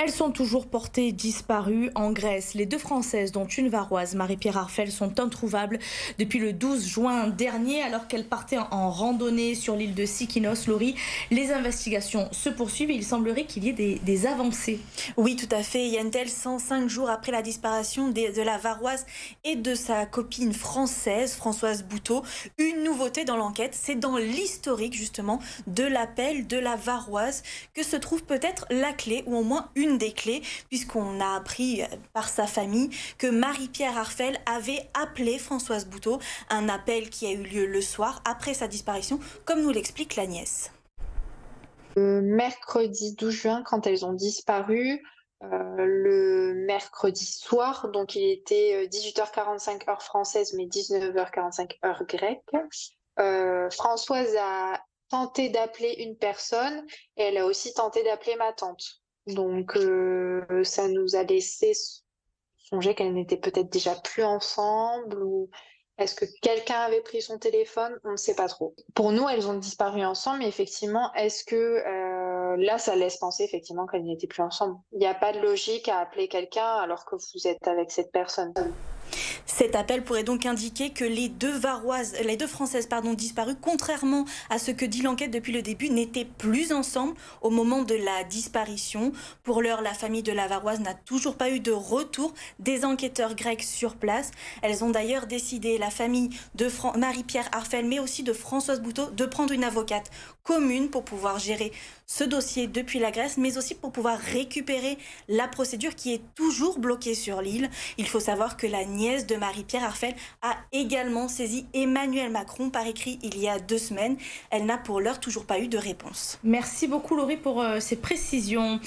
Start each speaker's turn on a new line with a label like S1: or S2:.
S1: Elles sont toujours portées disparues en Grèce. Les deux Françaises, dont une varoise, Marie-Pierre Arfel, sont introuvables depuis le 12 juin dernier, alors qu'elles partaient en randonnée sur l'île de Sikinos. Laurie, les investigations se poursuivent et il semblerait qu'il y ait des avancées.
S2: Oui, tout à fait. Yantel, 105 jours après la disparition de la varoise et de sa copine française, Françoise Bouteau. Une nouveauté dans l'enquête, c'est dans l'historique justement de l'appel de la varoise que se trouve peut-être la clé, ou au moins une des clés, puisqu'on a appris par sa famille que Marie-Pierre Arfel avait appelé Françoise Bouteau, un appel qui a eu lieu le soir après sa disparition, comme nous l'explique la nièce.
S3: Mercredi 12 juin, quand elles ont disparu, le mercredi soir, donc il était 18h45 heure française, mais 19h45 heure grecque. Françoise a tenté d'appeler une personne et elle a aussi tenté d'appeler ma tante. Donc ça nous a laissé songer qu'elles n'étaient peut-être déjà plus ensemble, ou est-ce que quelqu'un avait pris son téléphone? On ne sait pas trop. Pour nous, elles ont disparu ensemble, mais effectivement, est-ce que là, ça laisse penser effectivement qu'elles n'étaient plus ensemble? Il n'y a pas de logique à appeler quelqu'un alors que vous êtes avec cette personne.
S2: Cet appel pourrait donc indiquer que les deux Françaises disparues, contrairement à ce que dit l'enquête depuis le début, n'étaient plus ensemble au moment de la disparition. Pour l'heure, la famille de la varoise n'a toujours pas eu de retour des enquêteurs grecs sur place. Elles ont d'ailleurs décidé, la famille de Marie-Pierre Arfel, mais aussi de Françoise Bouteau, de prendre une avocate commune pour pouvoir gérer ce dossier depuis la Grèce, mais aussi pour pouvoir récupérer la procédure qui est toujours bloquée sur l'île. Il faut savoir que la nièce de Marie-Pierre Arfel a également saisi Emmanuel Macron par écrit il y a 2 semaines. Elle n'a pour l'heure toujours pas eu de réponse.
S1: Merci beaucoup Laurie pour ces précisions.